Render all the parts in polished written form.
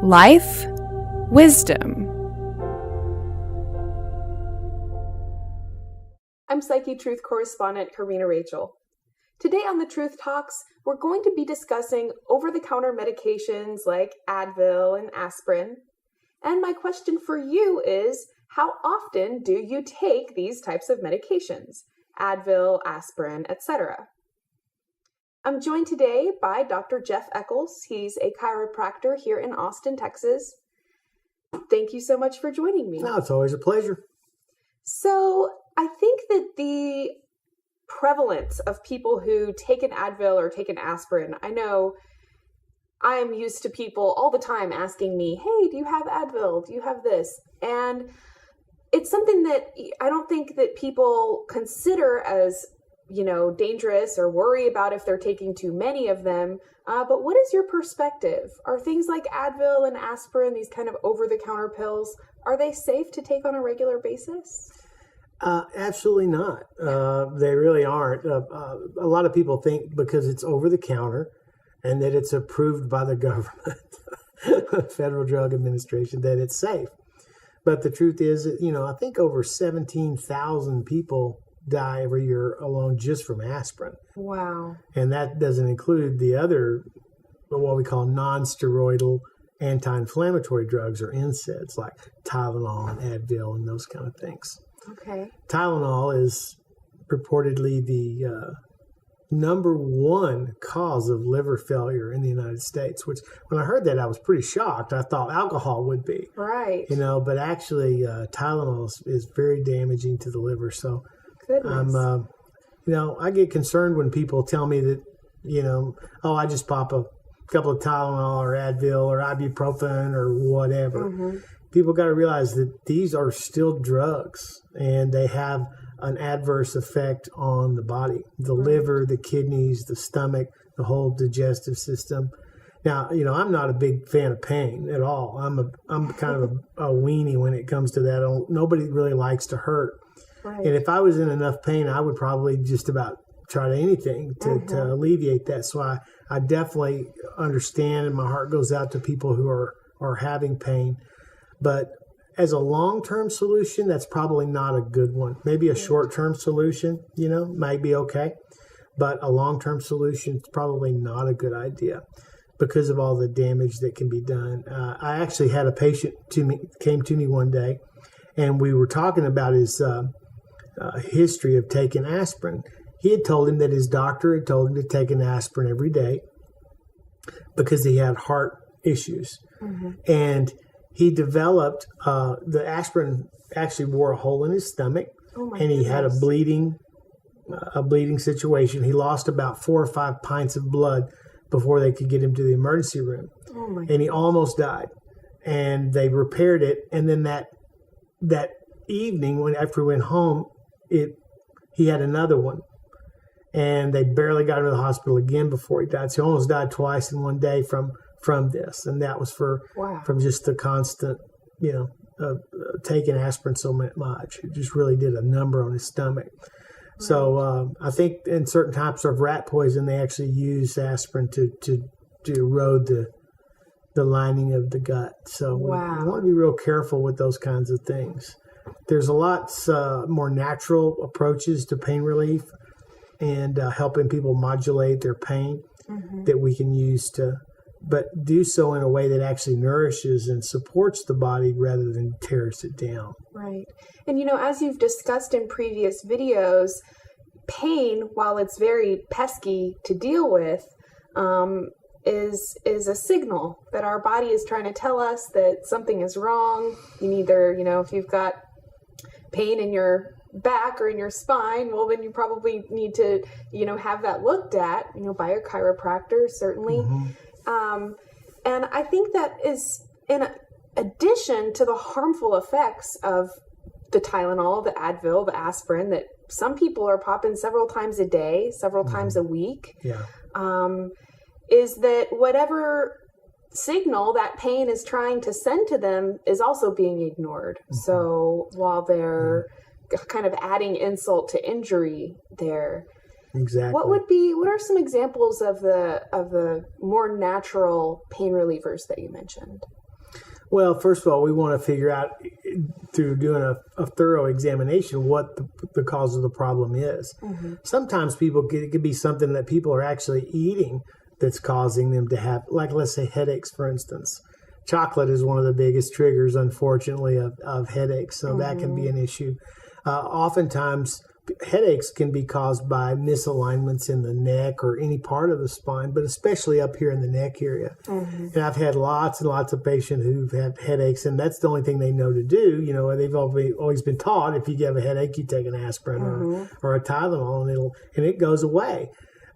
Life, wisdom. I'm Psyche Truth correspondent Karina Rachel. Today on the Truth Talks, we're going to be discussing over-the-counter medications like Advil and Aspirin. And my question for you is, how often do you take these types of medications? Advil, aspirin, etc. I'm joined today by Dr. Jeff Eccles. He's a chiropractor here in Austin, Texas. Thank you so much for joining me. No, it's always a pleasure. So I think that the prevalence of people who take an Advil or take an aspirin, I know I am used to people all the time asking me, hey, do you have Advil? Do you have this? And it's something that I don't think that people consider as, dangerous or worry about if they're taking too many of them. But what is your perspective? Are things like Advil and aspirin, these kind of over-the-counter pills, are they safe to take on a regular basis? Absolutely not. They really aren't. A lot of people think because it's over the counter and that it's approved by the government, Federal Drug Administration, that it's safe. But the truth is, I think over 17,000 people die every year alone just from aspirin. Wow. And that doesn't include the other, what we call non-steroidal anti-inflammatory drugs or NSAIDs like Tylenol and Advil and those kind of things. Okay. Tylenol is purportedly the number one cause of liver failure in the United States, which when I heard that, I was pretty shocked. I thought alcohol would be. Right. But actually Tylenol is very damaging to the liver. So goodness. I get concerned when people tell me that, I just pop a couple of Tylenol or Advil or ibuprofen or whatever. Mm-hmm. People got to realize that these are still drugs and they have an adverse effect on the body, the liver, the kidneys, the stomach, the whole digestive system. Now, I'm not a big fan of pain at all. I'm kind of a weenie when it comes to that. Nobody really likes to hurt. Right. And if I was in enough pain, I would probably just about try anything to alleviate that. So I definitely understand, and my heart goes out to people who are having pain. But as a long-term solution, that's probably not a good one. Maybe a short-term solution, might be okay. But a long-term solution is probably not a good idea because of all the damage that can be done. I actually had a patient came to me one day, and we were talking about his history of taking aspirin. He had told him that his doctor had told him to take an aspirin every day because he had heart issues. Mm-hmm. And he developed, the aspirin actually wore a hole in his stomach, and he had a bleeding situation. He lost about 4 or 5 pints of blood before they could get him to the emergency room. And he almost died. And they repaired it. And then that evening, after we went home, he had another one. And they barely got him to the hospital again before he died. So he almost died twice in one day from this, and that was from just the constant, taking aspirin so much. It just really did a number on his stomach. Right. So I think in certain types of rat poison, they actually use aspirin to erode the lining of the gut. So we want to be real careful with those kinds of things. There's a lot more natural approaches to pain relief and helping people modulate their pain that we can use but do so in a way that actually nourishes and supports the body rather than tears it down. Right. And, as you've discussed in previous videos, pain, while it's very pesky to deal with, is a signal that our body is trying to tell us that something is wrong. You either, if you've got pain in your back or in your spine, well, then you probably need to, have that looked at, by a chiropractor, certainly. Mm-hmm. And I think that is in addition to the harmful effects of the Tylenol, the Advil, the aspirin that some people are popping several times a day, several times a week, is that whatever signal that pain is trying to send to them is also being ignored. Mm-hmm. So while they're kind of adding insult to injury there. Exactly. What are some examples of the more natural pain relievers that you mentioned? Well, first of all, we want to figure out through doing a thorough examination what the cause of the problem is. Sometimes it could be something that people are actually eating that's causing them to have, like, let's say headaches, for instance. Chocolate is one of the biggest triggers, unfortunately, of headaches, so that can be an issue. Oftentimes, headaches can be caused by misalignments in the neck or any part of the spine, but especially up here in the neck area. And I've had lots and lots of patients who've had headaches, and that's the only thing they know to do. You know, they've always been taught if you have a headache, you take an aspirin or a Tylenol, and it goes away.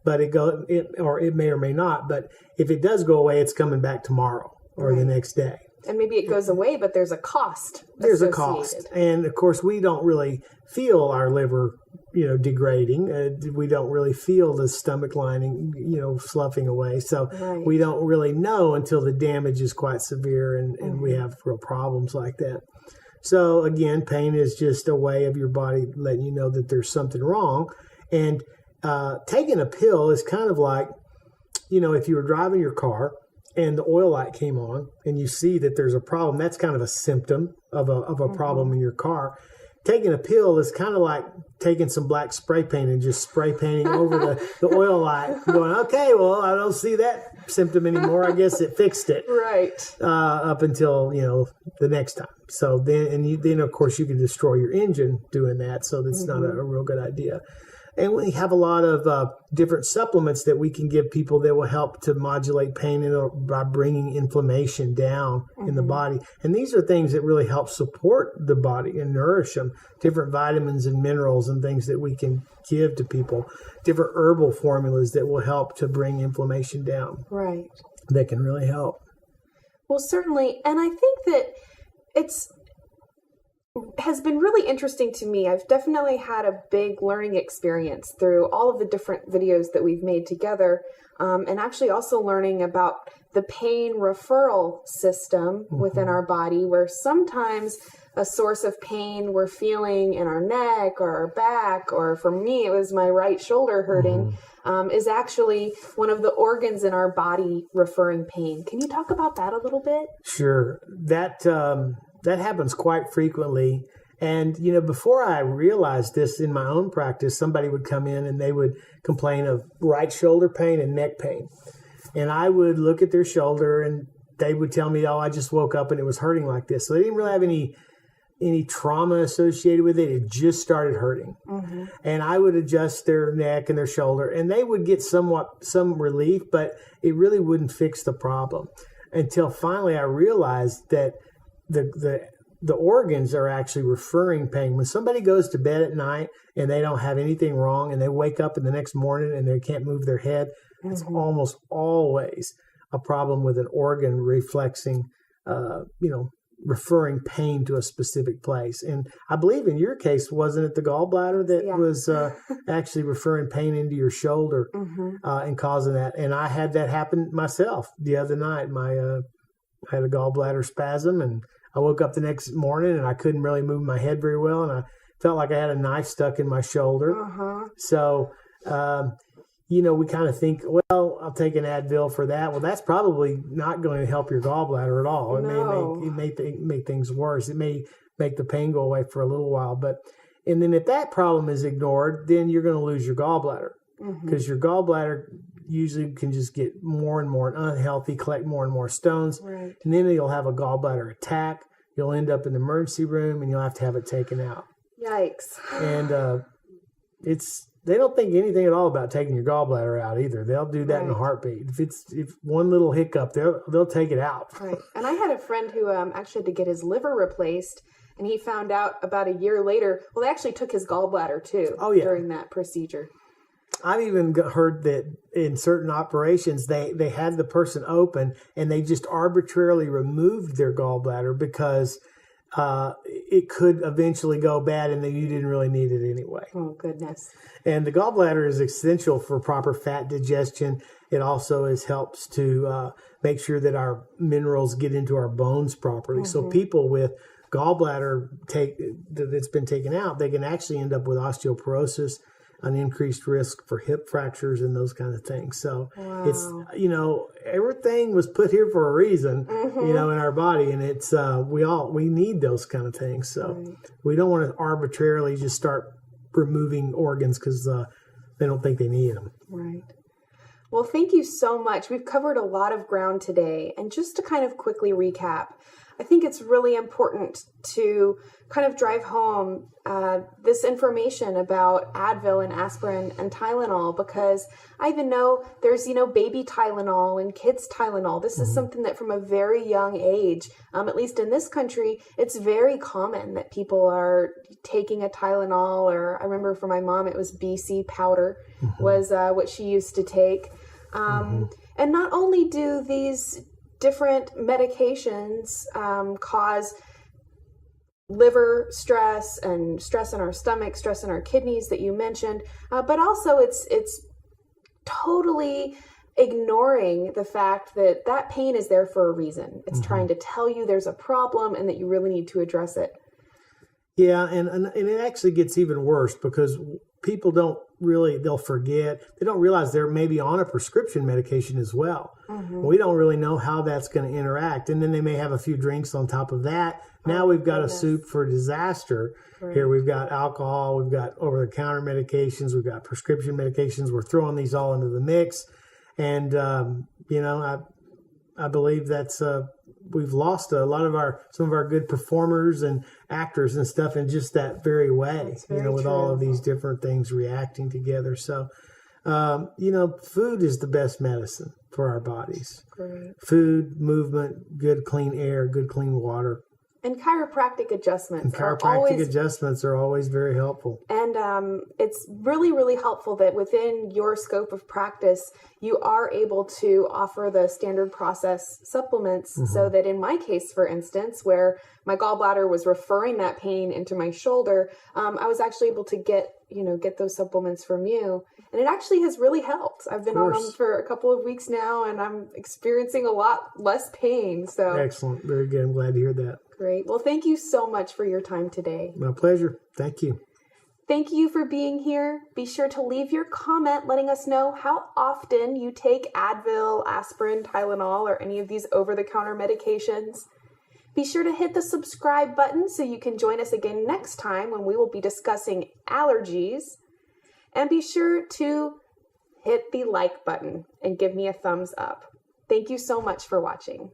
But it may or may not. But if it does go away, it's coming back tomorrow or the next day. And maybe it goes away, but there's a cost. There's a cost. And of course, we don't really feel our liver, degrading. We don't really feel the stomach lining, sloughing away. So we don't really know until the damage is quite severe and we have real problems like that. So again, pain is just a way of your body letting you know that there's something wrong. And taking a pill is kind of like, if you were driving your car and the oil light came on and you see that there's a problem, that's kind of a symptom of a problem in your car. Taking a pill is kind of like taking some black spray paint and just spray painting over the oil light, going, okay, well, I don't see that symptom anymore. I guess it fixed it. Right. Up until, the next time. So then of course, you can destroy your engine doing that. So that's not a real good idea. And we have a lot of different supplements that we can give people that will help to modulate pain by bringing inflammation down in the body. And these are things that really help support the body and nourish them. Different vitamins and minerals and things that we can give to people. Different herbal formulas that will help to bring inflammation down. Right. That can really help. Well, certainly. And I think that has been really interesting to me. I've definitely had a big learning experience through all of the different videos that we've made together, and actually also learning about the pain referral system within our body, where sometimes a source of pain we're feeling in our neck or our back, or for me it was my right shoulder hurting, is actually one of the organs in our body referring pain. Can you talk about that a little bit? Sure. That happens quite frequently. And, before I realized this in my own practice, somebody would come in and they would complain of right shoulder pain and neck pain. And I would look at their shoulder and they would tell me, I just woke up and it was hurting like this. So they didn't really have any trauma associated with it. It just started hurting. And I would adjust their neck and their shoulder and they would get some relief, but it really wouldn't fix the problem until finally I realized that the organs are actually referring pain. When somebody goes to bed at night and they don't have anything wrong and they wake up in the next morning and they can't move their head, it's almost always a problem with an organ reflexing, referring pain to a specific place. And I believe in your case, wasn't it the gallbladder that was actually referring pain into your shoulder and causing that? And I had that happen myself the other night. I had a gallbladder spasm and I woke up the next morning and I couldn't really move my head very well. And I felt like I had a knife stuck in my shoulder. So, we kind of think, well, I'll take an Advil for that. Well, that's probably not going to help your gallbladder at all. It may make things worse. It may make the pain go away for a little while. And then if that problem is ignored, then you're going to lose your gallbladder because your gallbladder usually can just get more and more unhealthy, collect more and more stones. Right. And then you'll have a gallbladder attack. You'll end up in the emergency room and you'll have to have it taken out. Yikes. And they don't think anything at all about taking your gallbladder out either. They'll do that in a heartbeat. If one little hiccup, they'll take it out. Right. And I had a friend who actually had to get his liver replaced, and he found out about a year later. Well, they actually took his gallbladder too during that procedure. I've even heard that in certain operations, they had the person open and they just arbitrarily removed their gallbladder because it could eventually go bad and then you didn't really need it anyway. Oh, goodness. And the gallbladder is essential for proper fat digestion. It also helps to make sure that our minerals get into our bones properly. So people with gallbladder that's been taken out, they can actually end up with osteoporosis. an increased risk for hip fractures and those kind of things. So it's, everything was put here for a reason, in our body. And it's, we need those kind of things. So we don't want to arbitrarily just start removing organs because they don't think they need them. Right. Well, thank you so much. We've covered a lot of ground today. And just to kind of quickly recap, I think it's really important to kind of drive home this information about Advil and aspirin and Tylenol, because I even know there's, baby Tylenol and kids Tylenol. This is something that from a very young age, at least in this country, it's very common that people are taking a Tylenol, or I remember for my mom, it was BC powder was what she used to take. And not only do these different medications cause liver stress and stress in our stomach, stress in our kidneys that you mentioned, but also it's totally ignoring the fact that pain is there for a reason. It's trying to tell you there's a problem and that you really need to address it. Yeah, and it actually gets even worse because people they'll forget. They don't realize they're maybe on a prescription medication as well. We don't really know how that's going to interact. And then they may have a few drinks on top of that. Now we've got a soup for disaster. Right. Here we've got alcohol, we've got over-the-counter medications, we've got prescription medications. We're throwing these all into the mix. And, I believe that's we've lost some of our good performers and actors and stuff in just that very way, with true. all of these different things reacting together. So, food is the best medicine for our bodies. Great. Food, movement, good clean air, good clean water. And chiropractic adjustments. Adjustments are always very helpful. And it's really, really helpful that within your scope of practice, you are able to offer the standard process supplements so that in my case, for instance, where my gallbladder was referring that pain into my shoulder, I was actually able to get those supplements from you. And it actually has really helped. I've been on them for a couple of weeks now, and I'm experiencing a lot less pain. So excellent. Very good. I'm glad to hear that. Great. Well, thank you so much for your time today. My pleasure. Thank you. Thank you for being here. Be sure to leave your comment letting us know how often you take Advil, aspirin, Tylenol, or any of these over-the-counter medications. Be sure to hit the subscribe button so you can join us again next time when we will be discussing allergies. And be sure to hit the like button and give me a thumbs up. Thank you so much for watching.